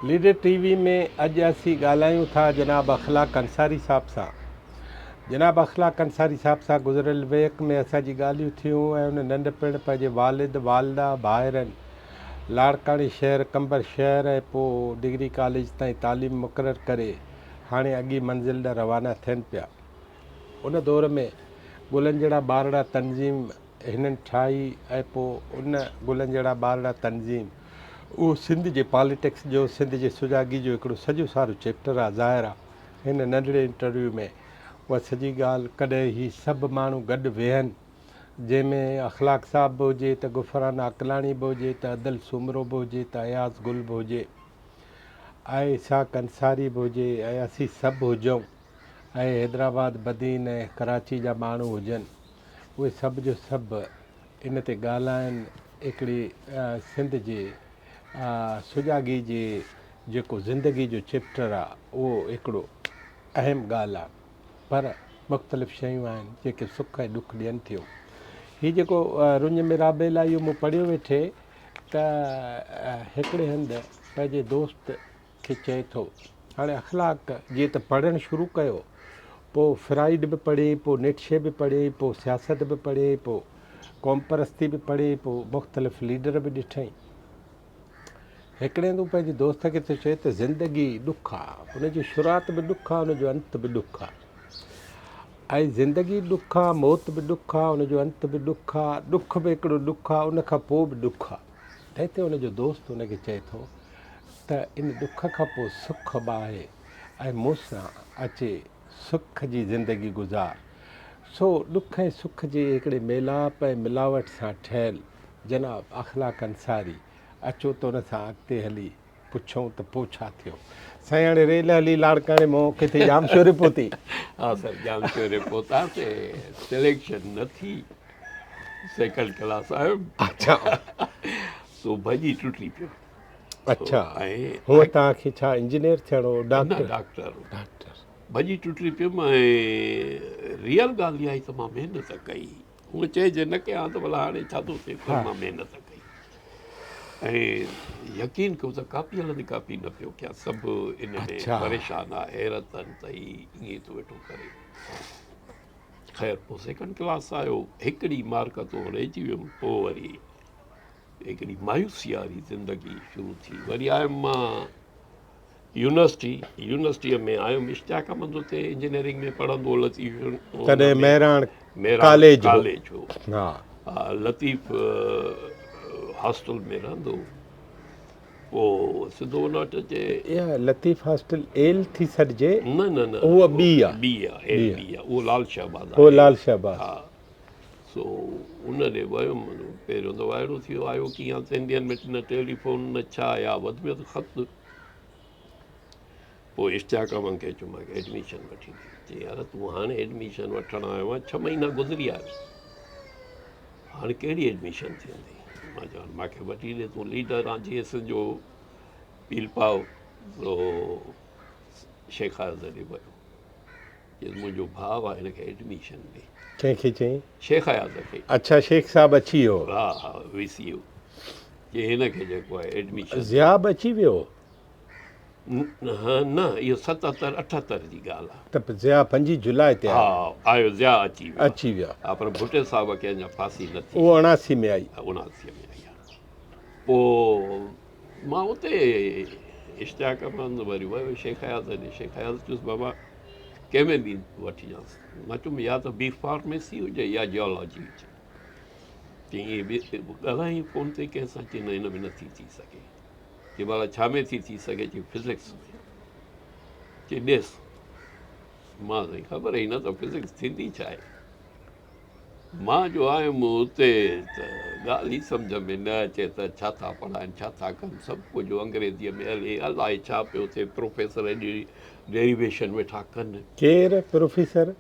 Leader TV में अॼु असीं ॻाल्हायूं था जनाब अख़लाक अंसारी साहब सां। जनाब अख़लाक अंसारी साहब सां गुज़िरियल वीक में असांजी ॻाल्हियूं थियूं ऐं उन नंढपिण पंहिंजे वालिद वालदा भाइरनि लाड़काणी शहर कंबर शहर ऐं पोइ डिग्री कॉलेज ताईं तालीम मुक़ररु करे हाणे अॻी मंज़िल ॾांहुं रवाना थियनि पिया। उन दौर में गुलनि जहिड़ा ॿारड़ा तनज़ीम हिननि ठाही ऐं पोइ उन गुलनि जहिड़ा ॿारड़ा तनज़ीम उहो सिंध जे पॉलिटिक्स जो सिंध जे सुजाॻी जो हिकिड़ो सॼो सारो चैप्टर आहे। ज़ाहिर आहे हिन नंढड़े इंटरव्यू में उहा सॼी ॻाल्हि कॾहिं ही सभु माण्हू गॾु वेहनि, जंहिंमें अख़लाक साहब बि हुजे त गुफ़राना अकलाणी बि हुजे त अदल सुमरो बि हुजे त अयाज़ गुल बि हुजे ऐं इसाक अंसारी बि हुजे ऐं असीं सभु हुजूं ऐं हैदराबाद बदीन ऐं कराची जा माण्हू हुजनि, उहे सभु जो सभु इन ते ॻाल्हाइनि। हिकिड़ी सिंध जे सुजाॻी जे जेको ज़िंदगी जो चैप्टर आहे उहो हिकिड़ो अहम ॻाल्हि आहे, पर मुख़्तलिफ़ शयूं आहिनि जेके सुख ऐं ॾुख ॾियनि थियूं। हीउ जेको रुञ मिराबेल आहे इहो मूं पढ़ियो वेठे त हिकिड़े हंधि पंहिंजे दोस्त खे चए थो, हाणे अख़लाक जीअं त पढ़णु शुरू कयो, पोइ फ्राइड बि पढ़ी, पोइ निट्शे बि पढ़ी, पोइ सियासत बि पढ़ी, पोइ क़ौम परस्ती बि पढ़ी, पोइ मुख़्तलिफ़ लीडर बि ॾिठई। हिकिड़े हंधि पंहिंजे दोस्त खे थो चए त ज़िंदगी ॾुख आहे, उनजी शुरूआत बि ॾुख आहे, उनजो अंत बि ॾुख आहे। ऐं ज़िंदगी ॾुख आहे, मौत बि ॾुख आहे, उनजो अंत बि ॾुख आहे, ॾुख बि हिकिड़ो ॾुख आहे, उनखां पोइ बि ॾुख आहे। त हिते उनजो दोस्त उनखे चए थो त इन ॾुख खां पोइ सुख बि आहे ऐं मूंसां अचे सुख जी ज़िंदगी गुज़ार। सो ॾुख ऐं सुख जे हिकिड़े मेलाप ऐं मिलावट सां ठहियलु जनाब अख़लाक अंसारी, अचो त उन सां अॻिते हली पुछूं त पोइ छा थियो। साईं हाणे रेल हली लाड़काणे मां किथे जाम शोरे पहुती। हाँ सर, जाम शोरे पहुतासीं, सिलेक्शन न थी, सेकंड क्लास आयुमि। अच्छा सो भॼी टुटी पियो। अच्छा, ऐं हूअं तव्हांखे छा इंजीनियर थियणो, न डॉक्टर? Doctor doctor. भॼी टुटी पियुमि ऐं रियल ॻाल्हि इहा ई त मां महिनत कई। हूअं चइजे न कयां त भला हाणे छा थो थिए, पर मां महिनत कई ऐं यकीन कयो त कापी हलंदी कापी न पियो कयां। सभु इन में अच्छा। परेशान आहे, हैरत आहिनि त ईअं थो वेठो करे। ख़ैर पोइ सेकंड क्लास आयो, हिकिड़ी मार्क तो रहिजी वियुमि। पोइ वरी हिकिड़ी मायूसी वारी ज़िंदगी शुरू थी। वरी आयुमि मां यूनिवर्सिटीअ में आयुमि। इश्तियाक अहमद हुते इंजीनियरिंग में पढ़ंदो, लतीफ़ तॾहिं महिराण कॉलेज कॉलेज हो। हा, लतीफ़ हॉस्टल में रहंदो। पोइ सिधो उन वटि अचे। इहा लतीफ़ हॉस्टल एल थी सॾिजे? न न न, उहा ॿी आहे। ॿी आहे, एल ॿी आहे, उहो लाल शाहबाद उहो आहे। लाल शाहबाद। हा, सो उन ॾे वियुमि। पहिरियों त वाइड़ो थी वियो, आयो कीअं सिंधियुनि में न टेलीफोन न छा, या वधि में वधि ख़त। पोइ इश्तियाक अहमद खे चयोमांसि एडमिशन वठी ॾे। चई यार तूं हाणे एडमिशन वठणु आयो आहे, 6 महीना गुज़री आयो, हाणे कहिड़ी एडमिशन थींदी? मां चयो मूंखे वठी ॾे, तूं लीडर आहे जीअं जो पील पाओ। सो शेख आज़ ॾे वियो, चई मुंहिंजो भाउ आहे, हिनखे एडमिशन ॾे। कंहिंखे चई? शेख आज़ खे। अच्छा, शेख साहब अची वियो? हा हा, VCU। चई हिनखे जेको आहे एडमिशन। ज़िया बि अची वियो? न, इहो 77 78 जी ॻाल्हि आहे। त ज़िया 5 जुलाई ते हा, आयो ज़िया अची वियो। अची विया। हा, पर भुटे साहब खे अञा फांसी न थी। उहो 79 में आई। 79 में आई आहे। पोइ मां उते इश्तियाक अहमद वरी वियो शेख आज़ ॾे। शेख आज़ चयुसि बाबा कंहिंमें बि वठी वियासीं। मां चयुमि या त बी फार्मेसी हुजे या जियोलॉजी हुजे। चई इहे बि ॻाल्हाई फ़ोन ते कंहिंसां, चई न हिन में नथी थी सघे। चई भला छा में थी सघे? चई फिज़िक्स में। चई ॾिस, मां साईं ख़बर ई न त फिज़िक्स थींदी छा आहे। मां जो आयुमि उते त ॻाल्हि ई सम्झ में न अचे त छा था पढ़ाइनि, छा था कनि। सभु कुझु अंग्रेज़ीअ में हले, अलाए छा पियो थिए। प्रोफेसर एॾी डेरिवेशन वेठा कनि। केरु प्रोफेसर?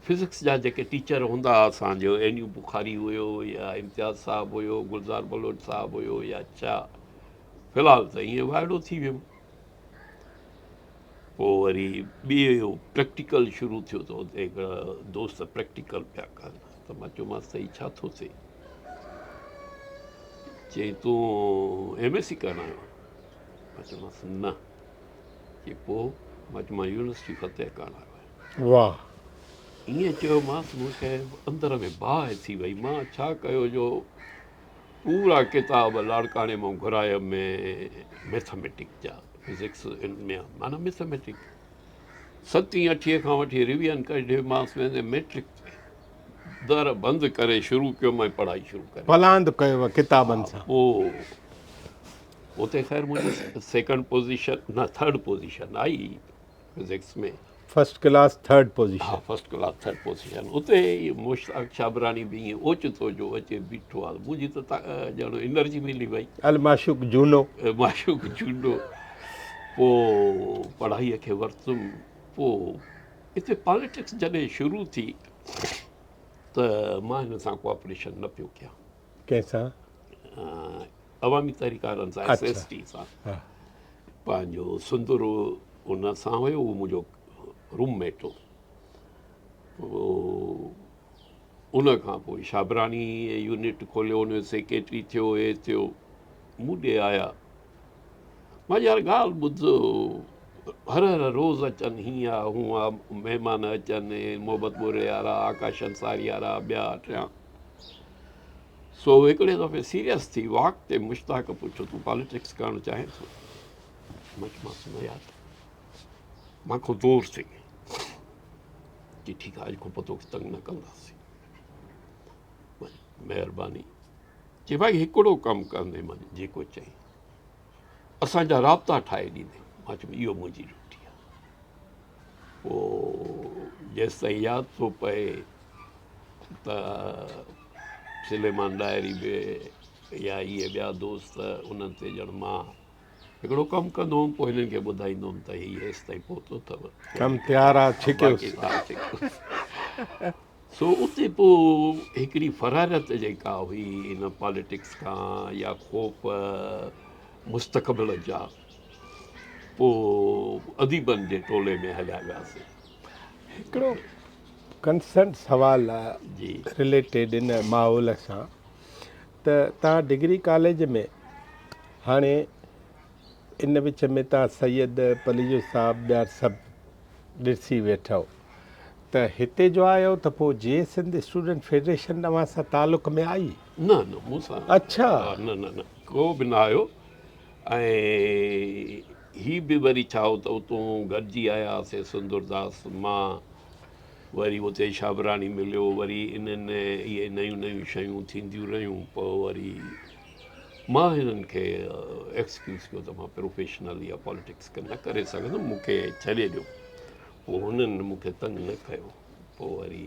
फिज़िक्स जा जेके टीचर हूंदा हुआ असांजो, एन्यू बुखारी हुयो या इम्तियाज़ साहिबु हुयो, गुलज़ार बलोच साहिबु हुयो या छा। फ़िलहालु त ईअं वाइड़ो थी वियुमि। पोइ वरी ॿियो प्रैक्टिकल शुरू थियो त हुते हिकिड़ा दोस्त प्रैक्टिकल पिया कनि। त मां चयोमांसि त हीउ छा थो थिए? चई तूं MSc करणु आयो? मां चयोमांसि न, कि पोइ मां चयो मां यूनिवर्सिटी फतेह करणु आयो आहियां। वाह। ईअं चयोमांसि, मूंखे अंदर में बाहि थी वई, मां छा कयो जो पूरा किताब लाड़काणे मां घुरायो में मैथमेटिक जा, फिज़िक्स में माना मैथमेटिक 7हीं 8हीं खां वठी रिविजन कढे मांसि वेंदे मैट्रिक दर बंदि करे शुरू कयो मां पढ़ाई शुरू करे। पलांद कयुव किताबनि सां। पोइ उते ख़ैर मुंहिंजी सेकंड पोज़ीशन न थर्ड पोज़ीशन आई फिज़िक्स में। फर्स्ट क्लास थर्ड हा, position. First class third position. उते मुश्ताक छाबरानी बि ईअं ओचितो जो अचे बीठो आहे, मुंहिंजी त ॼण एनर्जी मिली वई, अल माशूक जूनो। माशूक चूंडो। पोइ पढ़ाईअ खे वरितुमि। पोइ हिते पॉलिटिक्स जॾहिं शुरू थी त मां हिन सां कोऑपरेशन न पियो कयां, कंहिंसां? अवामी तहरीकारनि सां, अच्छा। SST सां। हा। पंहिंजो सुंदर उन सां हुयो, उहो मुंहिंजो रूममेट हो। पोइ उन खां पोइ छाबरानी यूनिट खोलियो, उन जो सेक्रेटरी थियो, हे थियो, मूं ॾे आया। मां यार ॻाल्हि ॿुधो, हर हर रोज़ अचनि, हीअं आहे हूअं आहे, महिमान अचनि, मोहबत ॿोरे वारा, आकाश अंसारी वारा, ॿिया टिया। सो हिकिड़े दफ़े सीरियस थी वॉक ते मुश्ताक पुछो, तूं पॉलिटिक्स करणु चाहीं थो? मां चयोमांसि न यार, मां खां दूर थी, कि ठीकु आहे, अॼु खां पोइ तोखे तंग न कंदासीं, महिरबानी। चई भाई हिकिड़ो कमु कंदे, मां जेको चई असांजा राब्ता ठाहे ॾींदे। मां चयो इहो मुंहिंजी ड्यूटी आहे। पोइ जेसि ताईं यादि थो पए त सुलेमान डायरी बि या इहे ॿिया दोस्त, उन्हनि ते ॼण मां हिकिड़ो कमु कंदो हुउमि, पोइ हिननि खे ॿुधाईंदो हुउमि त हीअ हेसि ताईं पहुतो अथव, कमु तयारु आहे, छिकियोसि। सो उते पोइ हिकिड़ी फरारत जेका हुई इन पॉलिटिक्स खां या ख़ौफ़ मुस्तक़बिल जा, पोइ अदीबनि जे टोले में हलिया वियासीं। हिकिड़ो कंसर्न सवाल आहे जी रिलेटेड इन माहौल सां, त तव्हां डिग्री कॉलेज में हाणे इन विच में तव्हां सैयद पलीजो साहब ॿिया सभु ॾिसी वेठो, त हिते जो आयो त पोइ जे सिंध स्टूडेंट फेडरेशन तव्हां सां तालुक में आई? न न मूंसां अच्छा। न न न को बि न आयो। ऐं ही बि वरी छा हो त उतां गॾिजी आयासीं सुंदरदास, मां वरी उते छाबरानी मिलियो, वरी इन्हनि इहे नयूं नयूं शयूं थींदियूं रहियूं। पोइ वरी मां हिननि खे एक्सक्यूज़ कयो त मां प्रोफेशनल या पॉलिटिक्स न करे सघंदुमि, मूंखे छॾे ॾियो। पोइ हुननि मूंखे तंग न कयो। पोइ वरी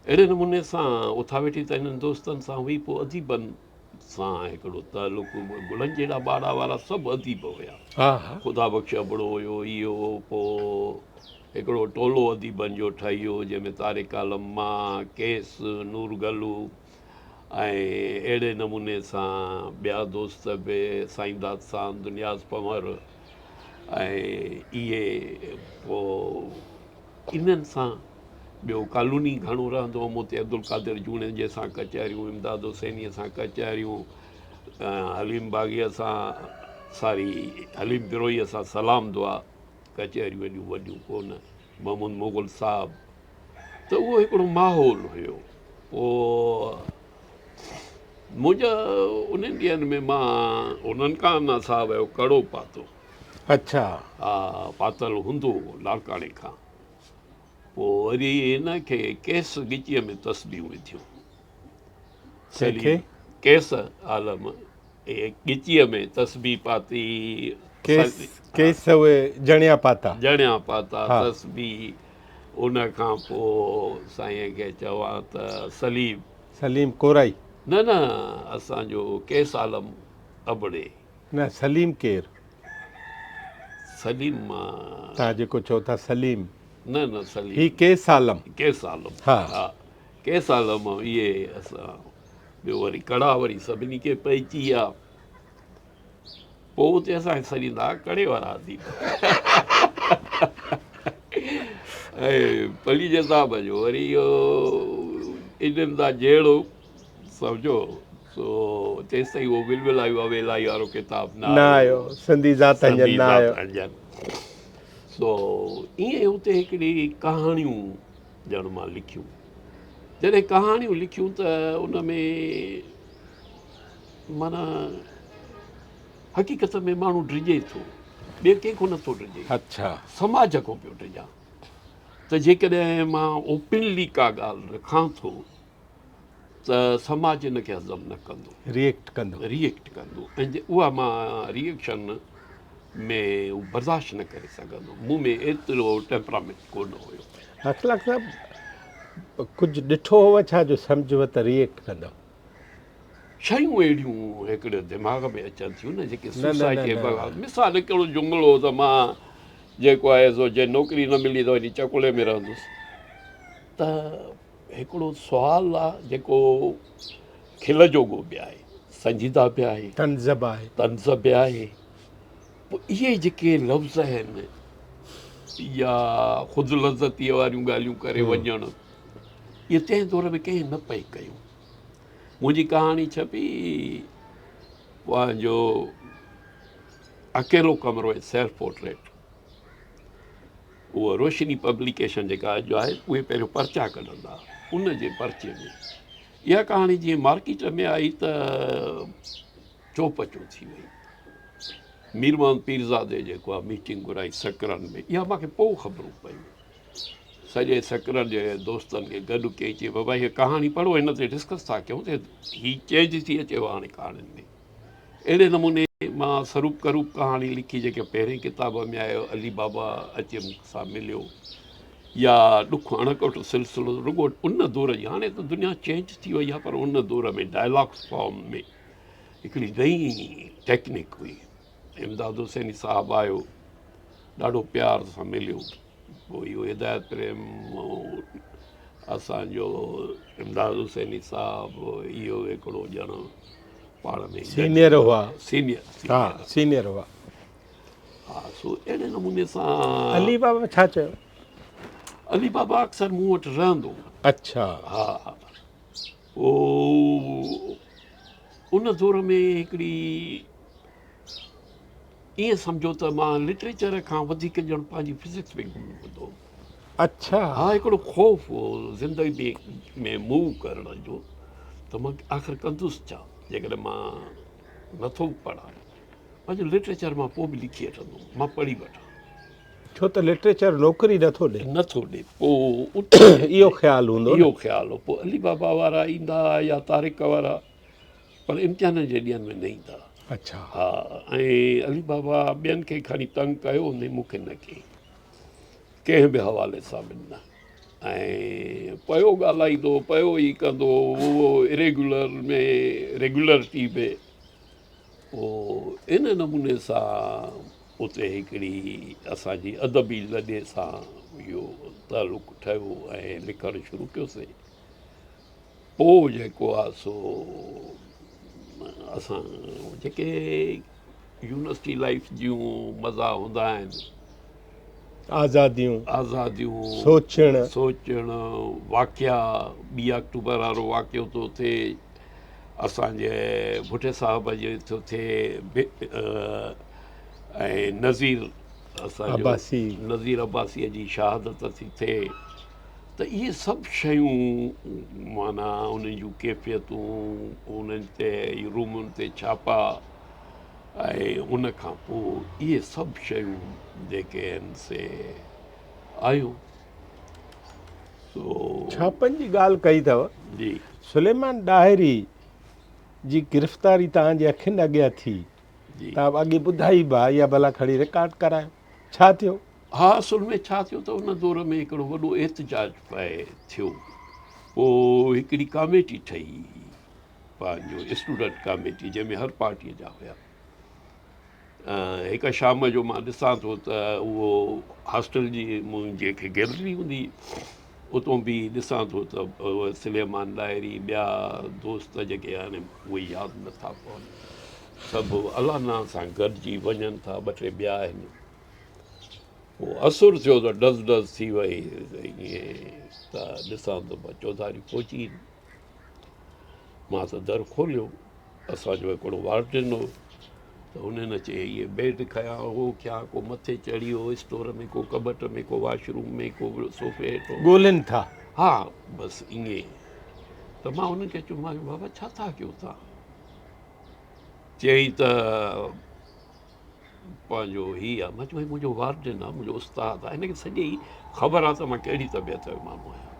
अहिड़े नमूने सां उथां वेठी त हिननि दोस्तनि सां हुई। पोइ अदीबनि सां हिकिड़ो तालुक, गुलनि जहिड़ा ॿार वारा सभु अदीब हुया। हा हा। ख़ुदा बख़्श अबड़ो हुयो, इहो। पोइ हिकिड़ो टोलो अदीबनि जो ठही वियो, जंहिंमें तारिक आलम, मां, केस, नूर गलू ऐं अहिड़े नमूने सां ॿिया दोस्त बि, साईंदाद सां, दुनियाज़ पंवर ऐं इहे। पोइ इन्हनि सां ॿियो कालूनी घणो रहंदो हुउमि उते, अब्दुल कादिर जूणे जे सां कचहरियूं, इमदाद हुसैनीअ सां कचहरियूं, हलीम बाग़ीअ सां, सारी हलीम बिरोईअ सां सलाम दुआ कचहरियूं एॾियूं वॾियूं कोन, मोहम्मद मुग़ल साहब। त उहो हिकिड़ो माहौल हुयो। पोइ मुंहिंजा उन्हनि ॾींहंनि में मां उन्हनि खां न साहब जो कड़ो पातो। अच्छा। हा, पातल हूंदो लाड़काणे खां। पोइ वरी हिन खे केस गिचीअ में तस्बीहूं विधियूं, कंहिंखे? केस आलम गिचीअ में तस्बीह पाती, केस उहे जणिया पाता, जणिया पाता, हा। तस्बीह। उन खां पोइ साईं खे चवां त सलीम कोराई? न न, असांजो केस आलम अबड़े। न, सलीम केरु? सलीम तव्हां जेको चओ था सलीम? न न, सलीम ही केस आलम? केस आलम, हा। हा, केस आलम। इहे असां ॿियो वरी कड़ा वरी सभिनी खे पइजी विया। पोइ उते असांखे सॾींदा कड़े वारा अदीब। ऐं पलीजे साहब जो वरी इहो इन्हनि जा जहिड़ो सम्झो सो तेसि ताईं उहो विलविल आयो अवेलाई वारो किताबु न आयो सिंधी ज़ात अंजन न आयो। सो ईअं हुते हिकिड़ी कहाणियूं ॼण मां लिखियूं। जॾहिं कहाणियूं लिखियूं त उन में माना हक़ीक़त में माण्हू डिॼे थो, ॿिए कंहिंखो नथो डिॼे, अच्छा समाज खां पियो डिॼां। त जेकॾहिं मां ओपनली का ॻाल्हि रखां थो त समाज इनखे हज़म न कंदो, रिएक्ट कंदो, ऐं उहा मां रिएक्शन में बर्दाश्त न करे सघंदो। मूं में एतिरो टेम्परामेंट कोन हुयो। अख़लाक़ साहब कुझु ॾिठो हुअ छा जो सम्झो त रिएक्ट कंदो? शयूं अहिड़ियूं हिकिड़े दिमाग़ में अचनि थियूं न जेके न न न सुसाइटी। न मिसाल हिकिड़ो जुमिलो त मां जेको आहे सो जे नौकिरी न मिली त वरी चकुले में रहंदुसि। त हिकिड़ो सुवालु आहे जेको खिल जोॻो बि आहे, संजीदा बि आहे, तंज़ब आहे, तंज़ बि आहे। पोइ इहे जेके लफ़्ज़ आहिनि या ख़ुदि लज़तीअ वारियूं ॻाल्हियूं करे वञणु, इहे तंहिं दौर में कंहिं न पई कयूं। मुंहिंजी कहाणी छपी पंहिंजो अकेलो कमिरो ऐं सेल्फ पोर्ट्रेट, उहा रोशनी पब्लिकेशन जेका अॼु आहे उहे पहिरियों पर्चा कढंदा, उन जे पर्चे में इहा कहाणी जीअं मार्केट में आई त चौपचो थी वई। मीर मोहम्मद पीरज़ादे जेको आहे मीटिंग घुराई सकरनि में, इहा मूंखे पोइ ख़बरूं पयूं। सॼे सकरनि जे दोस्तनि खे गॾु कई, चई बाबा हीअ कहाणी पढ़ो, हिन ते डिस्कस था कयूं त हीअ चेंज थी अचेव हाणे कहाणियुनि में। अहिड़े नमूने मां सरूप करूप कहाणी लिखी जेके पहिरें किताब में आयो, अली बाबा अचे मूंसां मिलियो, या ॾुख अणकोट सिलसिलो, रुॻो उन दौर जी। हाणे त दुनिया चेंज थी वई आहे, पर उन दौर में डायलॉग्स फॉर्म में हिकिड़ी नई टेक्निक हुई। इमदाद हुसैनी साहिबु आयो, ॾाढो प्यार सां मिलियो, पोइ इहो हिदायत प्रेम असांजो इमदाद हुसैनी साहिबु इहो हिकिड़ो ॼण पाण में सीनियर हुआ, सीनियर हुआ। हा, सो अहिड़े नमूने सां अली बाबा छा चयो? अली बाबा अक्सर मूं वटि रहंदो। अच्छा। हा, पोइ उन दौर में हिकिड़ी ईअं सम्झो त मां लिटरेचर खां वधीक ॼण पंहिंजी फिज़िक्स में घुमंदो हूंदो। अच्छा। हा, हिकिड़ो ख़ौफ़ हो ज़िंदगी में मूव करण जो, त मां आख़िर कंदुसि छा जेकॾहिं मां नथो पढ़ां। पंहिंजो लिटरेचर मां पोइ बि लिखी वठंदुमि, मां पढ़ी वठां, छो त लिटरेचर नौकिरी नथो ॾे। पोइ इहो ख़्यालु हूंदो, इहो ख़्यालु हो। पोइ अली बाबा वारा ईंदा या तारिक वारा, पर इम्तिहान जे ॾींहंनि में न ईंदा। अच्छा। हा, ऐं अली बाबा ॿियनि खे खणी तंग कयो हूंदई, मूंखे न कयईं कंहिं बि हवाले सां बि न। ऐं पियो ॻाल्हाईंदो, पियो ई कंदो, उहो इरेगुलर में रेगुलरिटी में। पोइ इन नमूने सां उते हिकिड़ी असांजी अदबी लॾे सां इहो तालुक़ु ठहियो ऐं लिखणु शुरू कयोसीं। पोइ जेको आहे सो असां जेके यूनिवर्सिटी लाइफ जूं मज़ा हूंदा आहिनि, आज़ादियूं, सोचणु, वाक़िया, 2 अक्टूबर वारो वाक़ियो थो थिए, असांजे भुटे साहिब जे थो थिए, ऐं नज़ीर अब्बासीअ जी शहादत थी थिए। त इहे सभु शयूं माना उन्हनि जूं कैफ़ियतूं, उन्हनि ते रूमुनि ते छापा, ऐं उन खां पोइ इहे सभु शयूं जेके आहिनि से आयूं। छापनि जी ॻाल्हि कई अथव जी। सुलेमान ॾाहिरी जी गिरफ़्तारी तव्हांजे अखियुनि अॻियां थी, तव्हां अॻे ॿुधाई बि आहे, या भला खणी रिकॉर्ड करायो, छा थियो? हा, असुल में छा थियो त उन दौर में हिकिड़ो वॾो एहतजाज थियो। पोइ हिकिड़ी कमेटी ठही, पंहिंजो स्टूडेंट कमेटी, जंहिंमें हर पार्टीअ जा हुया। हिकु शाम जो मां ॾिसां थो त उहो हॉस्टल जी जेके गैलरी हूंदी, उतां बि ॾिसां थो त सुलेमान ॾाहिरी, ॿिया दोस्त जेके आहिनि उहे यादि नथा पवनि, सभु अलाना सां गॾिजी वञनि था, 2-3 ॿिया आहिनि। पोइ असुर थियो त डज़ थी वई, ईअं त ॾिसां थो चौधारी पहुची। मां त दर खोलियो, असांजो हिकिड़ो वार्डन हो त हुननि चई इहे बेड खयां उहो कयां को मथे चढ़ी वियो स्टोर में को कबट में को वॉशरूम में को सोफ़े हेठो ॻोल्हिनि था। हा बसि ईअं त मां हुननि खे चयो मां बाबा छा था कयो तव्हां चयईं त पंहिंजो हीअ आहे मां चयो भई मुंहिंजो वार्डन आहे मुंहिंजो उस्तादु आहे हिनखे सॼी ख़बर आहे त मां कहिड़ी तबियत जो माण्हू आहियां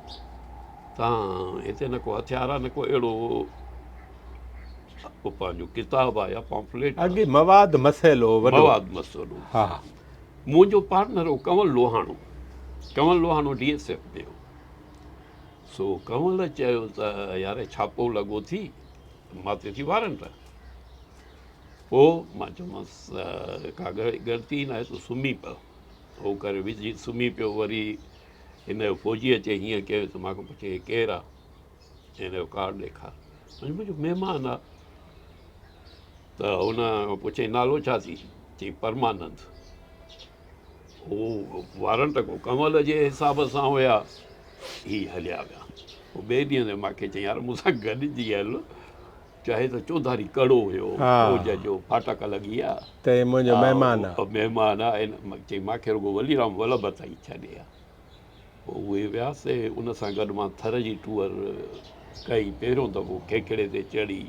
तव्हां हिते न को हथियार आहे न को अहिड़ो पंहिंजो किताबु आहे या पॉम्फलेट अॻे मवाद मसइलो वॾो। मवाद मसइलो हा मुंहिंजो पार्टनर हो कंवल लोहाणो DSF में हो सो कंवल चयो त यार छापो लॻो थी मां ते थी वारंट पोइ मां चयोमांसि का ग़लती न आहे तूं सुम्ही पियो उहो करे विझी सुम्ही पियो वरी हिन जो फौजीअ चई हीअं कयो त मां पुछे केरु आहे हिन जो कार्ड ॾेखार मुंहिंजो महिमान आहे त हुन पुछे नालो छा थी चई परमानंद उहो वारंट को कंवल जे हिसाब सां हुया ही हलिया विया पोइ ॿिए ॾींहं ते मूंखे चई यार मूंसां गॾिजी हल चाहे त चौधारी कड़ो हुयो फौज जो फाटक लॻी विया त हे मुंहिंजो महिमान आहे। महिमान आहे चई मूंखे रुॻो वलीराम वल्लभ ताईं छॾे आहे पोइ उहे वियासीं उन सां गॾु मां थर जी टूअर कई पहिरियों दफ़ो खेखड़े ते चढ़ी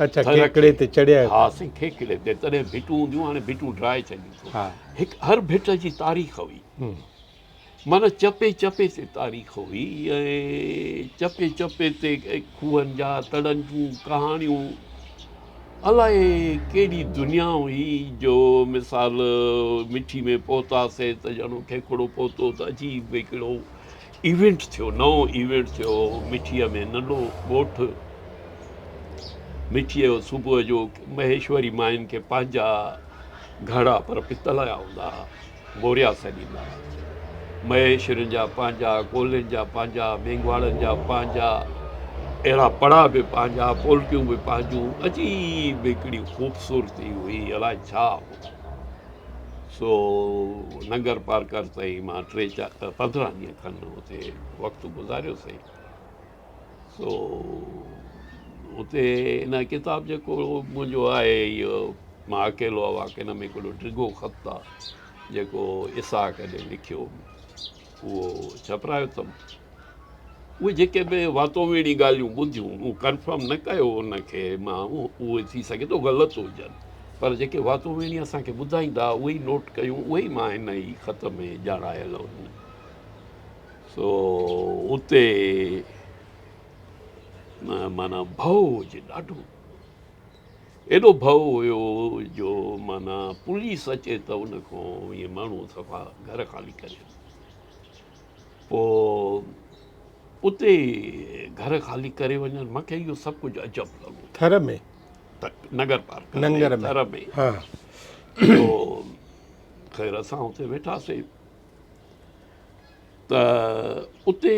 अच्छा खेखड़े ते चढ़िया आहियो? हा साईं खेखड़े ते तॾहिं भिटूं हूंदियूं हाणे भिटूं ड्राए छॾियूं हा हिकु हर भिट जी तारीख़ हुई माना चपे चपे ते तारीख़ हुई ऐं चपे चपे ते खूहनि जा तड़नि जूं कहाणियूं अलाए केॾी दुनिया हुई जो मिसाल मिठी में पहुतासीं त ॼणो खेखड़ो पहुतो त अजीब हिकिड़ो इवेंट थियो नओं इवेंट थियो मिठीअ में नंढो ॻोठु मिठीअ जो सुबुह जो महेश्वरी मायुनि खे पंहिंजा घड़ा पर पितल जा हूंदा मोरिया सॾींदा महेश्वरियुनि जा पंहिंजा कोलियुनि जा पंहिंजा मेंगवाड़नि जा पंहिंजा अहिड़ा पड़ा बि पंहिंजा पोल्कियूं बि पंहिंजूं अजीब हिकिड़ी ख़ूबसूरती हुई अलाए छा सो नंगर पार कर ताईं मां 15 ॾींहं खनि हुते वक़्तु गुज़ारियोसीं सो उते इन किताब जेको मुंहिंजो आहे इहो मां अकेलो आवाज़ हिन में हिकिड़ो डिघो ख़त आहे जेको इसाक ॾे लिखियो उहो छपरायो अथमि उहे जेके बि वातोवेड़ी ॻाल्हियूं ॿुधियूं उहो कंफर्म न कयो उनखे मां उहे थी सघे थो ग़लति हुजनि पर जेके वातोवेड़ी असांखे ॿुधाईंदा उहे ई नोट कयूं उहे ई मां हिन ई ख़त में ॼाणायल हुन सो उते माना भउ हुजे ॾाढो एॾो भउ हुयो जो माना पुलिस अचे त उन खां इहे माण्हू सफ़ा घर ख़ाली करे पोइ उते घर ख़ाली करे वञनि मूंखे इहो सभु कुझु अजब लॻो थर में त नगर पार्क नंगर में थर में हा पोइ ख़ैर असां उते वेठासीं त उते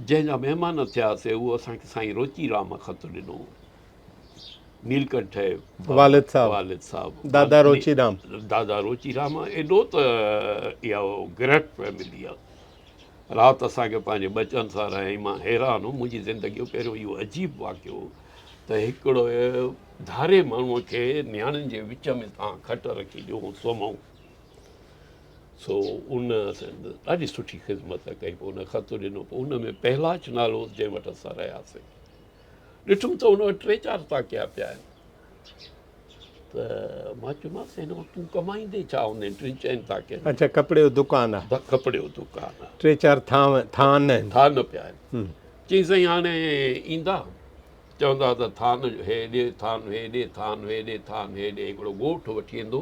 जंहिंजा महिमान थियासीं उहो असांखे साईं रोचीराम ख़त ॾिनो नीलकंठ वालिद साहब दादा रोचीराम दादा रोचीराम एॾो त इहा ग्रेट फैमिली आहे राति असांखे पंहिंजे बचनि सां रही मां हैरान हुउमि मुंहिंजी ज़िंदगी जो पहिरियों इहो अजीब वाक़ियो त हिकिड़ो धारे माण्हूअ खे नियाणियुनि जे विच में तव्हां खट रखी ॾियो सुम्हूं सो उन ॾाढी सुठी ख़िदमत कई पोइ उन ख़त ॾिनो पोइ उन में पहलाज नालो जंहिं वटि असां रहियासीं ॾिठुमि त उन वटि 3-4 ताकिया पिया आहिनि त मां चयोमांसि हिन वटि तूं कमाईंदे छा हूंदे 3-4 ताकिया अच्छा कपिड़े जो दुकानु आहे कपिड़े जो दुकानु आहे 3-4 थान आहिनि थान पिया आहिनि चई साईं हाणे ईंदा चवंदा त थान हेॾे थान हेॾे थान हेॾे थान हेॾे हिकिड़ो ॻोठु वठी ईंदो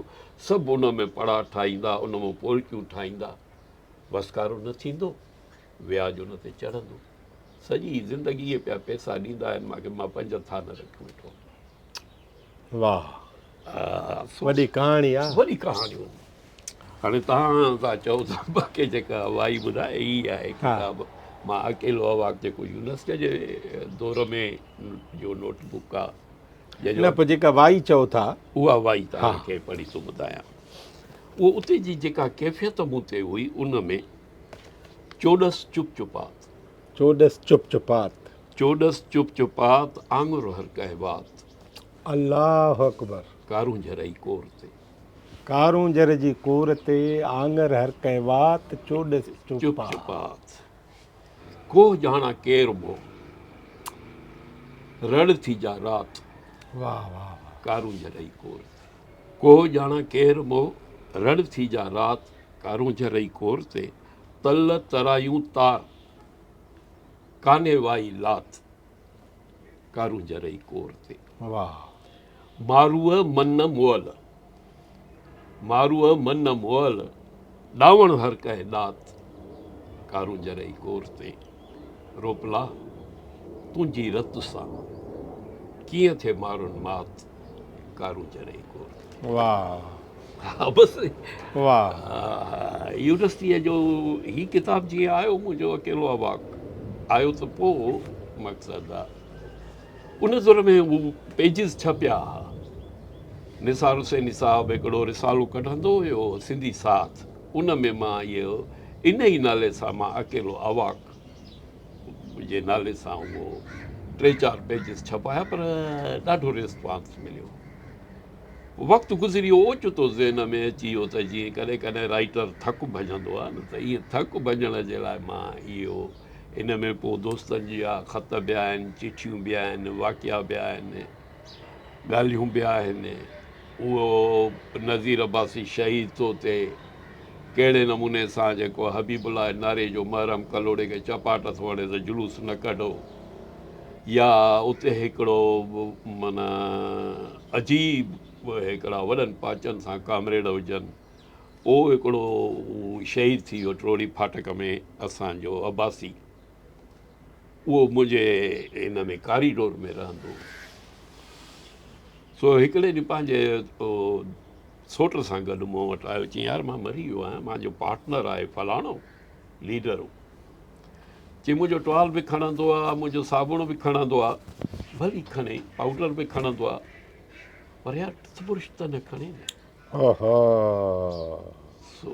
सभु उन में पड़ा ठाहींदा उन मां पोल्कियूं ठाहींदा वसकारो न थींदो व्याज उन ते चढ़ंदो सॼी ज़िंदगीअ पिया पैसा ॾींदा आहिनि मूंखे मां 5 थान रखी वेठो वाह वॾी कहाणी आहे वॾी कहाणियूं हाणे तव्हां था चओ था बाक़ी जेका वाई ॿुधाए ई आहे किताब मां अकेलो आवाज़ जेको यूनेस्को जे दौर में जो नोटबुक आहे न पोइ जेका वाई चओ था उहा वाई तव्हांखे पढ़ी थो ॿुधायां उहो उते जी जेका कैफ़ियत मूं ते हुई उन में चोॾस चुप चुपात चोॾस चुप चुपात आंगुर हर कह बात अल्लाह अकबर। कारूंझर जी कोर ते कारूंझर जी कोर ते आंगर हर कंहिं वात चोॾ चुप चुपा। चुपात को ॼाणा केरु मो रड़ थी जा रात वाह वाह वाह। कारूंझर जी कोर ते को ॼाणा केरु मो रड़ थी जा रात कारूंझर जी कोर ते तल तरायूं तार काने वाई लात कारूंझर जी कोर ते वाह। मारूअ मन मुअल मारूअ मन मुअल ॾावण हर कंहिं ॾात कारूंझर जी कोर ते रोपला तुंहिंजी रत सां कीअं थिए मारुनि मात कारूंझर जी कोर ते वाह हा बसि वाह। यूनिवर्सिटीअ जो ही किताबु जीअं आयो मुंहिंजो अकेलो अवाक आयो त पोइ मक़सदु आहे उन दौर में हू पेजिस छपिया हुआ निसार हुसैनी साहिबु हिकिड़ो रिसालो कढंदो हुयो सिंधी साथ उन में मां इहो इन ई नाले सां मां अकेलो अवाक जे नाले सां उहो 3-4 पेजिस छपाया पर ॾाढो रिस्पॉन्स मिलियो वक़्तु गुज़िरियो ओचितो ज़हन में अची वियो त जीअं कॾहिं कॾहिं राइटर थकु भॼंदो आहे न त ईअं थकु भॼण जे लाइ मां इहो इन में पोइ दोस्तनि जी ख़त बि आहिनि चिठियूं बि आहिनि वाकिया बि आहिनि ॻाल्हियूं बि आहिनि उहो नज़ीर अब्बासी शहीद थो थिए कहिड़े नमूने सां जेको हबीबुल्ला नारे जो महरम कलोड़े खे चपाट थो वणे त जुलूस न कढो या उते हिकिड़ो माना अजीब हिकिड़ा वॾनि पाचनि सां कामरेड हुजनि पोइ हिकिड़ो शहीद थी वियो ट्रोड़ी फाटक में असांजो अब्बासी उहो मुंहिंजे हिन में कारीडोर में रहंदो सो हिकिड़े ॾींहुं पंहिंजे सोट सां गॾु मूं वटि आयो चई यार मां मरी वियो आहियां मुंहिंजो पार्टनर आहे फलाणो लीडर हो चई मुंहिंजो टुवाल बि खणंदो आहे मुंहिंजो साबुण बि खणंदो आहे भली खणे पाउडर बि खणंदो आहे पर यार टूथब्रुश त न खणे न ओहो। सो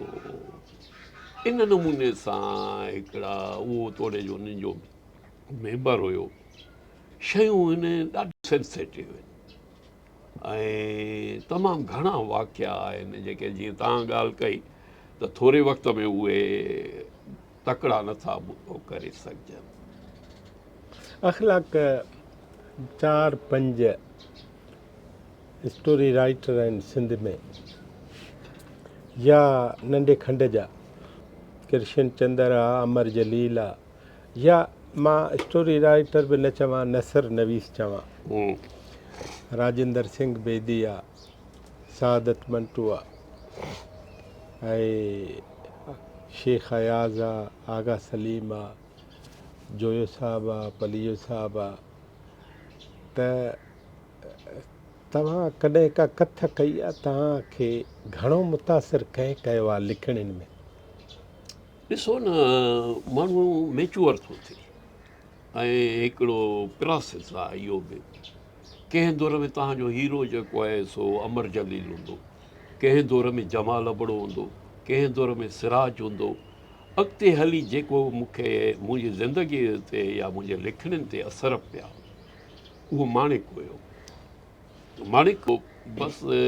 इन नमूने सां हिकिड़ा उहो तोड़े जो उन्हनि जो मेंबर हुयो शयूं हिन ॾाढी सेंसिटिव आहिनि ऐं तमामु घणा वाकिया आहिनि जेके जीअं तव्हां ॻाल्हि कई त थोरे वक़्त में उहे तकिड़ा नथा करे सघजनि अख़लाक 4-5 स्टोरी राइटर आहिनि सिंध में या नंढे खंड जा कृष्ण चंद्र आहे अमर जलील आहे या मां स्टोरी राइटर बि न चवां नसर नवीस चवां राजेंद्र सिंह बेदी आहे सादत मंटू आहे ऐं शेख अयाज़ आहे आगा सलीम आहे जोयो साहिबु आहे पलियो साहिबु आहे त तव्हां कॾहिं का कथ कई आहे तव्हांखे घणो मुतासिर कंहिं कयो आहे लिखणनि में ॾिसो न माण्हू मेच्योर थो थिए ऐं हिकिड़ो प्रोसेस आहे इहो बि कंहिं दौर में तव्हांजो हीरो जेको आहे सो अमर जलील हूंदो कंहिं दौर में जमाल अबड़ो हूंदो कंहिं दौर में सिराज हूंदो अॻिते हली जेको मूंखे मुंहिंजी ज़िंदगीअ ते या मुंहिंजे लिखणनि ते असर पिया उहो माणिक हुयो माणिक बसि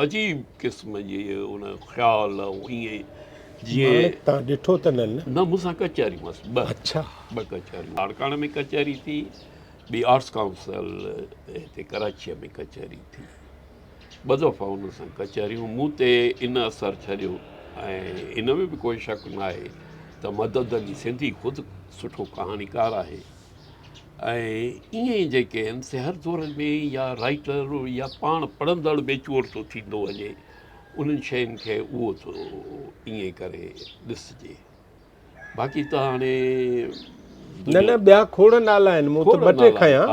अजीब क़िस्म जी उन ख़्याल ऐं ईअं जीअं तव्हां ॾिठो त न मूंसां कचहरी मस्तु अच्छा 2 कचहरियूं लाड़काणे में कचहरी थी ॿी आर्ट्स काउंसिल हिते कराचीअ में कचहरी थी 2 दफ़ा हुन सां कचहरियूं मूं ते इन असरु छॾियो ऐं इन में बि कोई शक न आहे त मदद अली सिंधी ख़ुदि सुठो कहाणीकार आहे ऐं ईअं ई जेके आहिनि से हर दौर में या राइटर या पाण पढ़ंदड़ मेच्योर थो थींदो वञे उन्हनि शयुनि खे उहो थो ईअं करे ॾिसिजे बाक़ी त हाणे न ॿिया खोड़ नाला आहिनि मूं त 2 टे खयां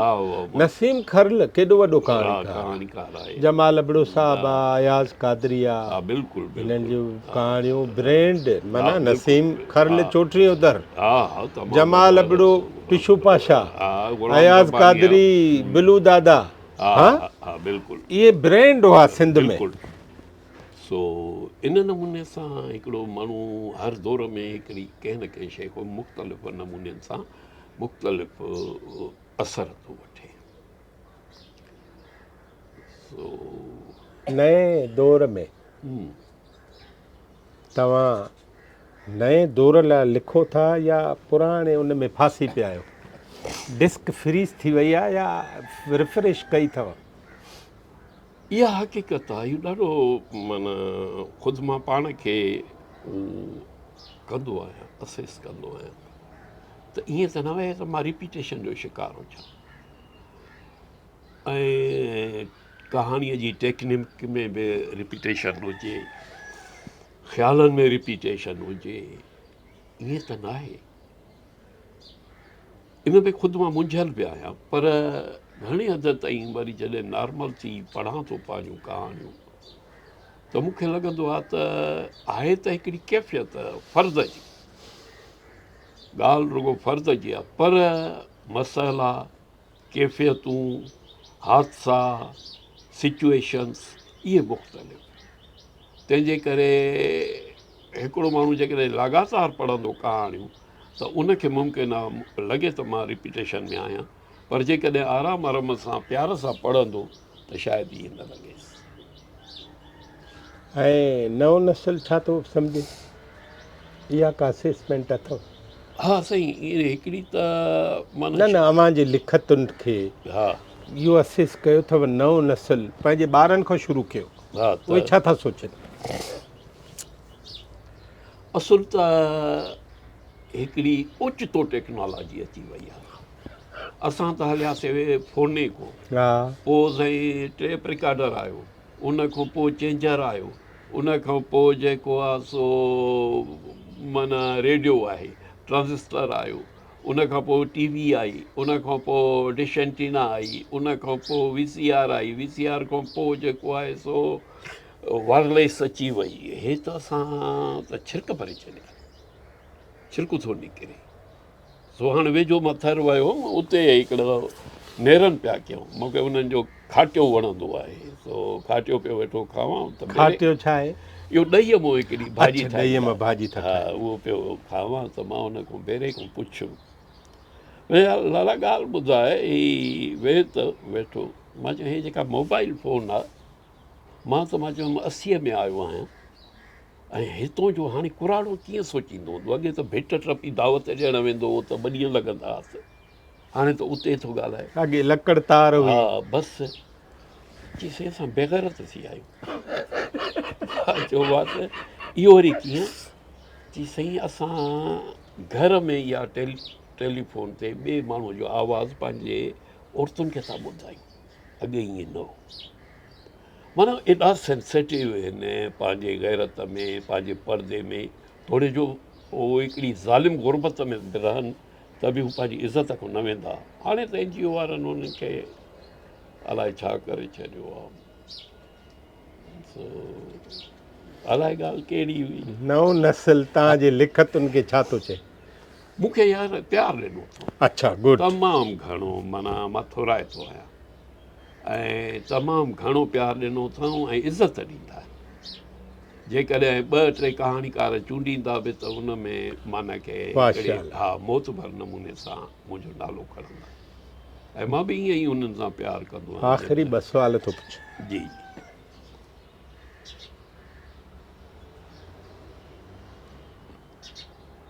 नसीम खरल केॾो वॾो कहाणीकार आहे जमाल अबड़ो साहिबु आहे अयाज़ कादरी आहे बिल्कुलु हिननि जूं कहाणियूं ब्रेंड माना नसीम खरल चोटी उदर जमाल अबड़ो टिशू पाशा अयाज़ कादरी बिलू दादा बिल्कुलु इहे ब्रेंड हुआ सिंध में सो इन नमूने सां हिकिड़ो माण्हू हर दौर में हिकिड़ी कंहिं न कंहिं शइ को मुख़्तलिफ़ नमूननि सां मुख़्तलिफ़ असर थो वठे सो नए दौर में तव्हां नए दौर लाइ लिखो था या पुराणे उन में फासी पिया आहियो? डिस्क फ्रीज़ थी वई आहे या रिफ्रेश कई अथव? इहा हक़ीक़त आहे, इहो ॾाढो माना ख़ुदि मां पाण खे कंदो आहियां, असेस कंदो आहियां त ईअं त न वहे त मां रिपीटेशन जो शिकार हुजां ऐं कहाणीअ जी टेक्निक में बि रिपीटेशन हुजे, ख़्यालनि में रिपीटेशन हुजे, ईअं त न आहे। इन में ख़ुदि मां मुंझियल बि आहियां, पर घणी हद ताईं वरी जॾहिं नॉर्मल थी पढ़ां थो पंहिंजूं कहाणियूं त मूंखे लॻंदो आहे त आहे त हिकिड़ी कैफ़ियत फ़र्ज़ जी ॻाल्हि, रुॻो फ़र्ज़ जी आहे, पर मसइला, कैफ़ियतूं, हादसा, सिचुएशन्स इहे मुख़्तलिफ़। तंहिंजे करे हिकिड़ो माण्हू जेकॾहिं लॻातार पढ़ंदो कहाणियूं त उनखे मुमकिन आहे लॻे त मां रिपीटेशन में आहियां, पर जेकॾहिं आराम आराम सां प्यार सां पढ़ंदो त शायदि इहे न लॻेसि। ऐं नओं नस्ल छा थो सम्झे, इहा का असेसमेंट अथव? हा साईं, इहे हिकिड़ी त न न, अव्हां जे लिखतुनि खे हा इहो असेस कयो अथव नओं नस्ल पंहिंजे ॿारनि खां शुरू कयो, हा उहे त छा था सोचनि? असुल त हिकिड़ी ओचितो टेक्नोलॉजी अची वई आहे। असां त हलियासीं फ़ोने खां, हा, पोइ साईं टेप रिकॉर्डर आयो, उन खां पोइ चेंजर आयो, उन खां पोइ जेको आहे सो माना रेडियो आहे, ट्रांजिस्टर आयो, उन खां पोइ टीवी आई, उन खां पोइ डिश एंटीना आई, उन खां पोइ VCR आई, VCR खां पोइ जेको आहे सो वायरलेस अची वई। हे त असां त छिरक भरे छॾिया, छिरकु थो निकिरे। सो हाणे वेझो मां थर वियो हुउमि, उते हिकिड़ो नेरनि पिया कयूं, मूंखे उन्हनि जो खाटियो वणंदो आहे, सो खाटियो पियो वेठो खावां त खाटियो छा आहे? इहो ॾहीअ मां हिकिड़ी भाॼी अच्छा, ठाही ॾहीअ मां आहे। भाॼी था हा, ठाहियो। उहो पियो खावां त मां हुन खां बेरे खां पुछियो, भैया लाला ॻाल्हि ॿुधाए, ही वेह त वेठो, मां चयो हे जेका मोबाइल फ़ोन आहे, मां चयुमि 80 में आयो आहियां ऐं हितां जो हाणे कुराड़ो कीअं सोचींदो हूंदो? अॻे त भिट टपी दावत ॾियणु वेंदो हो त 2 ॾींहं लॻंदा हुआसीं, हाणे त उते थो ॻाल्हाए। अॻे लकड़ तार हुई। हा बसि, चईं असां बेग़ैरत थी आहियूं। चयो त इहो वरी कीअं? चई साईं असां घर में या टेलीफोन ते ॿिए माण्हूअ जो आवाज़ु पंहिंजे औरतुनि खे था ॿुधायूं, अॻे ईअं न हो। माना एॾा सेंसिटिव आहिनि पंहिंजे गैरत में, पंहिंजे पर्दे में, थोरे जो उहो हिकिड़ी ज़ालिम गुरबत में बि रहनि त बि हू पंहिंजी इज़त खां न वेंदा। हाणे त NGO वारनि उन्हनि खे अलाए छा करे छॾियो आहे, अलाए ॻाल्हि कहिड़ी हुई। नओं नस्ल तव्हांजे लिखतुनि खे छा थो चए? मूंखे यार प्यारु ॾिनो अथऊं, अच्छा, गुड। तमामु घणो, माना मां थोराए थो आहियां, ऐं तमामु घणो प्यारु ॾिनो अथऊं ऐं इज़त ॾींदा आहिनि। जेकॾहिं 2-3 कहाणीकार चूंडींदा बि त उन में माना खे हिकिड़े माशाअल्लाह। मोतबर नमूने सां मुंहिंजो नालो खणंदा, ऐं मां बि ईअं ई उन्हनि सां प्यारु कंदो आहियां। आख़िरी 2 सुवाल थो पुछां। जी,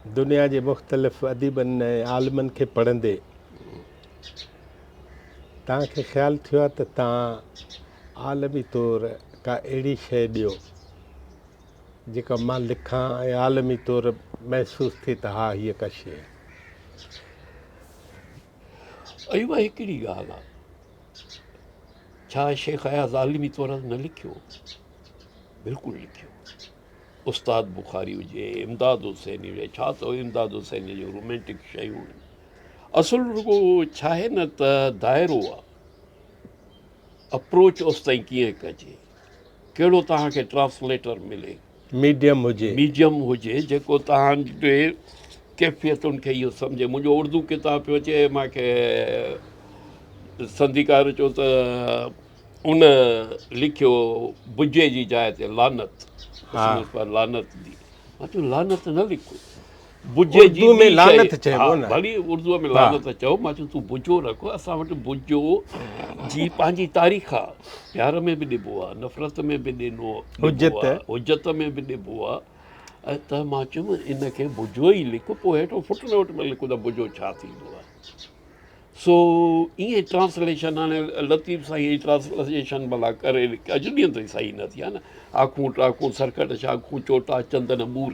दुनिया जे मुख़्तलिफ़ अदीबनि ऐं आलिमनि खे पढ़ंदे तव्हांखे ख़्यालु थियो आहे त तव्हां आलमी तौरु का अहिड़ी शइ ॾियो जेका मां लिखां ऐं आलमी तौरु महसूसु थिए त हा हीअ का शइ आहे? इहा हिकिड़ी ॻाल्हि आहे, छा शेख अयाज़ आलिमी तौर न लिखियो? बिल्कुलु लिखियो। उस्ताद बुखारी हुजे, इमदाद हुसैनी हुजे, छा त इमदाद हुसैनी जो रोमेंटिक शयूं आहिनि। असुलु रुॻो छा आहे न त दाइरो आहे, अप्रोच उस ताईं कीअं कजे, कहिड़ो तव्हांखे ट्रांसलेटर मिले, मीडियम हुजे जेको तव्हांजे कैफ़ियतुनि खे इहो सम्झे। मुंहिंजो उर्दू किताबु पियो अचे, मूंखे संधिकार चयो त उन लिखियो बुजे जी जाइ ते लानत, हा। उसमें पर लानत दी। मां चयो लानत न लिखो, बुजे जी उर्दू में ॿी लानत शइ, चइबो हा, न। भली उर्दूअ में लानत चओ, मां चयो तूं बुजो रखो, असां वटि बुजो जी पंहिंजी तारीख़ आहे, प्यार में बि ॾिबो आहे, नफ़रत में बि ॾिबो हुजत। आहे, हुजत में बि ॾिबो आहे। त मां चयुमि इनखे बुजो ई लिख, पोइ हेठो फुटनोट में लिखो त बुजो छा थींदो आहे। सो ईअं ट्रांसलेशन हाणे लतीफ़ साईं जी ट्रांसलेशन भला करे अॼु ॾींहं ताईं सही न थी आहे न। आखूं टाखूं सरकट शाखूं चोटा चंदन मूर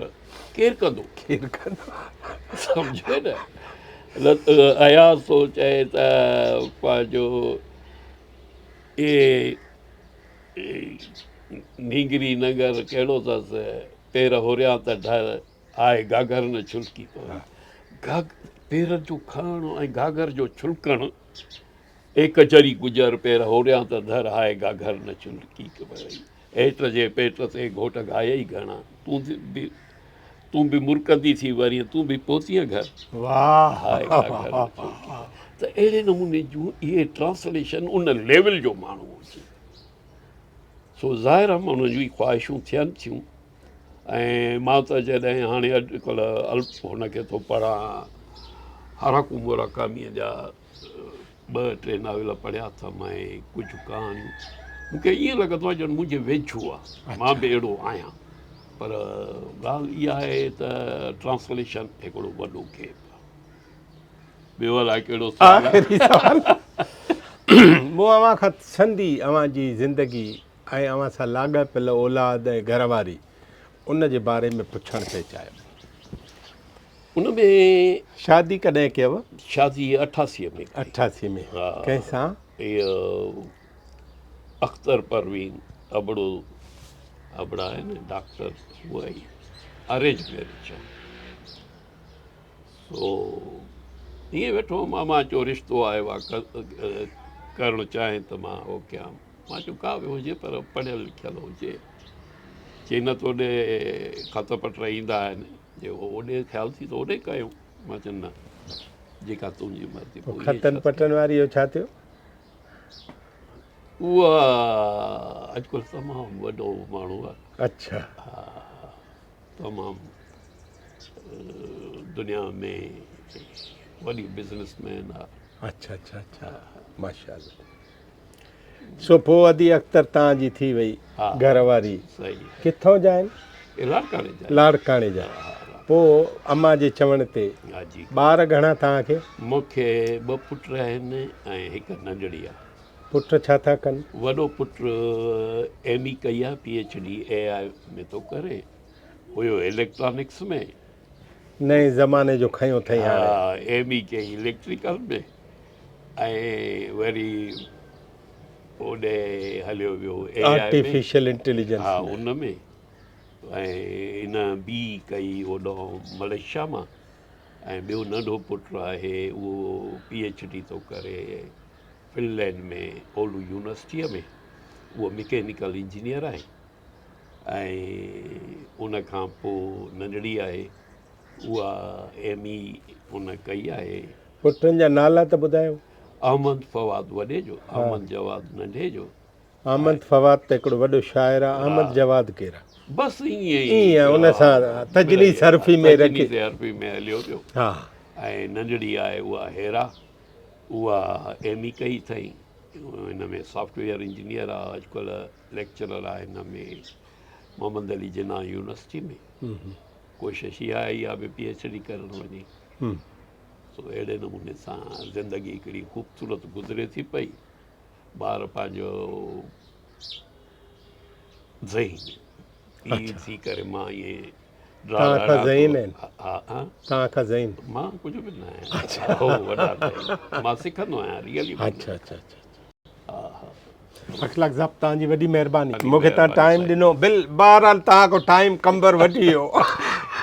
केरु कंदो, केरु कंदो? सम्झे न। अयाज़ थो चए त पंहिंजो नींगरी नगर कहिड़ो अथसि, पेर हुरिया त ढर आहे घाघर न छुलकी पवई। पेर जो खणणु ऐं घाघर जो छुलकणु, एक जरी गुजर पेर होरिया त धर आहे घाघर न छुलकी पवई। हेठ जे पेट ते घोट घाए ई घणा, तूं बि मुरकंदी थी वरी, तूं बि पहुतीअ घर, वाह हाय घाघर न छुलकी। त अहिड़े नमूने जूं इहे ट्रांसलेशन उन लेवल जो माण्हू हुजे। सो ज़ाहिर आहे उन्हनि जूं ख्वाहिशूं थियनि थियूं। ऐं मां त जॾहिं हाणे अॼुकल्ह हुनखे थो पढ़ां, हाराकू मुराकामीअ जा 2-3 नाविल पढ़िया अथमि ऐं कुझु कहाणियूं, मूंखे ईअं लॻंदो आहे ॼण मुंहिंजे वेझो आहे, मां बि अहिड़ो आहियां। पर ॻाल्हि इहा आहे त ट्रांसलेशन हिकिड़ो वॾो गेप आहे। ॿियो अलाए कहिड़ो सुवालु आहे? आख़िरी सवाल मूं अव्हां खां संधी अव्हां जी ज़िंदगी ऐं अव्हां सां लाॻापियल औलाद ऐं घरवारी उन जे बारे में पुछणु पिए चाहियो। उन में शादी कॾहिं कयव? शादी 88 में कई। 88 में। हा, कंहिंसां? इहो अख्तर परवीन अबड़ा आहे न डॉक्टर, उहा ई अरेंज मैरिज आहे। सो ईअं वेठो मां चयो रिश्तो आयो आहे, करणु चाहे त मां उहो कयां। मां चयो का बि हुजे पर पढ़ियल लिखियल हुजे। चई न त ओॾे ख़त पट ईंदा आहिनि, जे ओॾे ख़्यालु थी त ओॾे कयूं। मां चयो न, जेका तुंहिंजी मर्ज़ी। पोइ इहे ख़तनि पटनि वारी जो छा थियो? उहा अॼुकल्ह तमामु वॾो माण्हू आहे। अच्छा। तमामु दुनिया में वॾी बिज़नेसमैन आहे। अच्छा अच्छा अच्छा, माशाअल्लाह। सो पोइ अदी अख्तर तव्हांजी थी वई हा, घरवारी, सही। किथों जा आहिनि? लाड़काणे जा। लाड़काणे जा। पोइ अम्मा जे चवण ते हा जी। ॿार घणा तव्हांखे? मूंखे 2 पुट आहिनि ऐं हिकु नंढड़ी आहे। पुट छा था कनि? वॾो पुटु ME कई आहे, PhD AI में थो करे, हुयो इलेक्ट्रॉनिक्स में। नए ज़माने जो खयों अथई हाणे। हा, ME कई इलेक्ट्रिकल में, ऐं वरी होॾे हलियो वियो AI में। आर्टिफिशियल इंटेलिजेंस हा, में। उन में। ऐं इन ॿी कई होॾो मलेशिया मां। ऐं ॿियो नंढो पुटु आहे, उहो PhD थो करे फिनलैंड में ओलू यूनिवर्सिटीअ में। उहो मैकेनिकल इंजीनियर आहे। ऐं उन खां पोइ नंढड़ी आहे, उहा ME उन कई आहे। पुटनि जा नाला त ॿुधायो। अहमद फवाद वॾे जो, अहमद जवाद नंढे जो। अहमद फवाद त हिकिड़ो वॾो शाइर आहे। अहमद जवाद केरु आहे? बसि ईअं ईअं उन सां तजनीस हरफ़ी में रखी। तजनीस हरफ़ी में हलियो पियो। हा। ऐं नंढड़ी आहे उहा हेरा, उहा ME कई अथई, हिन में सॉफ्टवेयर इंजीनियर आहे। अॼुकल्ह लेक्चरर आहे हिन में मोहम्मद अली जिन्ना यूनिवर्सिटी में। कोशिशि इहा आहे इहा बि PhD करणु वञे। सो अहिड़े नमूने सां ज़िंदगी हिकिड़ी ख़ूबसूरत गुज़रे थी पई। ॿार पंहिंजो ज़हीन पीउ थी करे मां इएं तव्हां खां ज़हीन आहिनि? हा, तव्हां खां ज़हीन? मां कुझु बि न आहियां। हो वॾा ज़हीन, मां सिखंदो आहियां रियली। अच्छा अच्छा अच्छा। अख़लाक़ साहब तव्हांजी वॾी महिरबानी, मूंखे तव्हां टाइम ॾिनो। बहरहाल तव्हां खां टाइम कंबर वठी वियो।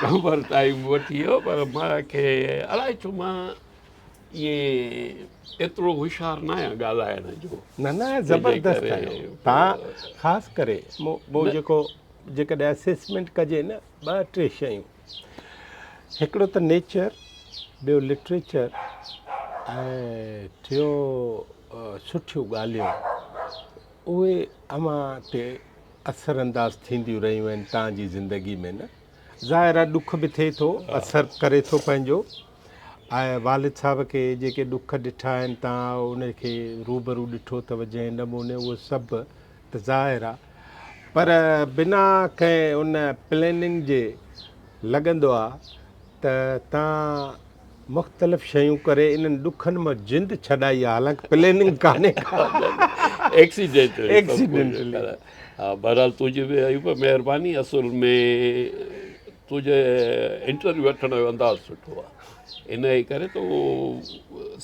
कंबर टाइम वठी वियो, पर मूंखे अलाए छो मां इएं एतिरो होशियारु न आहियां ॻाल्हाइण जो। न न, ज़बरदस्त आहियो तव्हां। ख़ासि करे मूं जेकॾहिं असेसमेंट कजे न, 2-3 शयूं, हिकिड़ो त नेचर, ॿियो लिटरेचर, ऐं टियों सुठियूं ॻाल्हियूं, उहे अव्हां ते असरअंदाज़ थींदियूं रहियूं आहिनि तव्हांजी ज़िंदगी में न। ज़ाहिर आहे ॾुख बि थिए थो, असरु करे थो पंहिंजो। ऐं वालिद साहब खे जेके ॾुख ॾिठा आहिनि तव्हां उनखे रूबरू ॾिठो अथव जंहिं नमूने, उहो सभु त ज़ाहिर आहे, पर बिना कंहिं उन प्लैनिंग जे लॻंदो आहे त तव्हां मुख़्तलिफ़ शयूं करे इन्हनि ॾुखनि मां जिंद छॾाई आहे, हालांकि प्लैनिंग कान्हे एक्सीडेंटली। हा, बहरहाल तुंहिंजी बि अयूब महिरबानी, असुल में तुंहिंजे इंटरव्यू वठण जो अंदाज़ु सुठो आहे, इन जे करे त उहो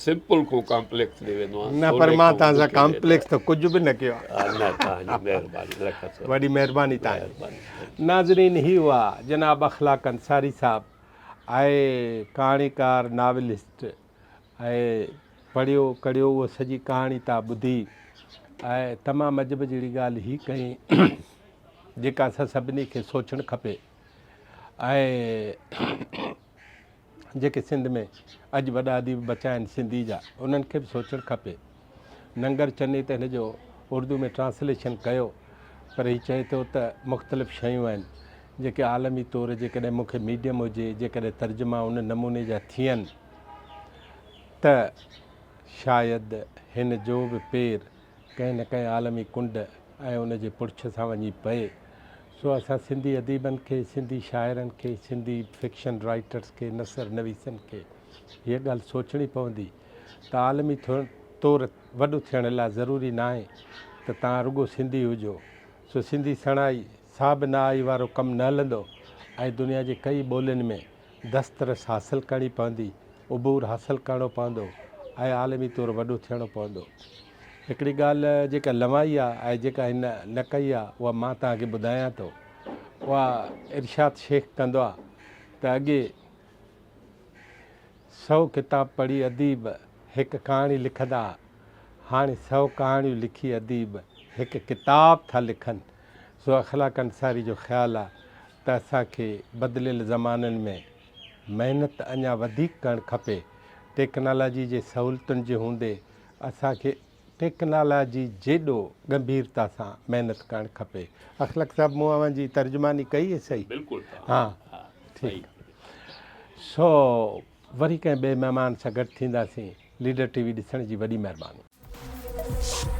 सिंपल को कॉम्प्लेक्स थी वेंदो आहे। न, पर मां तव्हां सां कॉम्प्लेक्स त कुझु बि न कयो आहे। न, तव्हांजी महिरबानी, लख वॾी महिरबानी तव्हांजी। नाज़रीन, ही हुआ जनाब अख़लाक़ अंसारी साहब, आहे कहाणीकार, नावलिस्ट, ऐं पढ़ियो कढ़ियो उहो सॼी कहाणी तव्हां ॿुधी, ऐं तमामु अजब जहिड़ी ॻाल्हि ही कई जेका असां सभिनी खे सोचणु खपे। ऐं जेके सिंध में अॼु वॾा अदीब बचा आहिनि सिंधी जा, उन्हनि खे बि सोचणु खपे। नंगर चन्नी त हिन जो उर्दू में ट्रांसलेशन कयो, पर हीउ चए थो त मुख़्तलिफ़ शयूं आहिनि जेके आलमी तौर जेकॾहिं मूंखे मीडियम हुजे, जेकॾहिं तर्जुमा उन नमूने जा थियनि त शायदि हिन जो बि पेर कंहिं न कंहिं आलमी कुंड ऐं उनजे पुरछ सां वञी पए। सो असां सिंधी अदीबनि खे, सिंधी शाइरनि खे, सिंधी फिक्शन राइटर्स खे, नसर नवीसनि खे हीअ ॻाल्हि सोचणी पवंदी त आलमी तौर वॾो थियण लाइ ज़रूरी न आहे त तव्हां रुॻो सिंधी हुजो। सो सिंधी सणाई साब न आई वारो कमु न हलंदो, ऐं दुनिया जे कई ॿोलियुनि में दस्तरस हासिलु करणी पवंदी, उबूर हासिलु करिणो पवंदो, ऐं आलमी तौर वॾो थियणो पवंदो। हिकिड़ी ॻाल्हि जेका लवाई आहे ऐं जेका हिन न कई आहे, उहा मां तव्हांखे ॿुधायां थो। उहा इरशाद शेख कंदो आहे त अॻे 100 किताब पढ़ी अदीब हिकु कहाणी लिखंदा, हाणे 100 कहाणियूं लिखी अदीब हिकु किताब था लिखनि। सो अख़लाक़ अंसारी जो ख़्यालु आहे त असांखे बदिलियल ज़माननि में महिनत अञा वधीक करणु खपे। टेक्नोलॉजी जे सहूलियतुनि जे हूंदे असांखे टेक्नोलॉजी जेॾो गंभीरता सां महिनत करणु खपे। अख़लाक़ साहब, मूं अव्हांजी तर्जुमानी कई आहे सही? बिल्कुलु। हा, ठीकु। सो वरी कंहिं ॿिए महिमान सां गॾु थींदासीं। लीडर टीवी ॾिसण जी वॾी महिरबानी।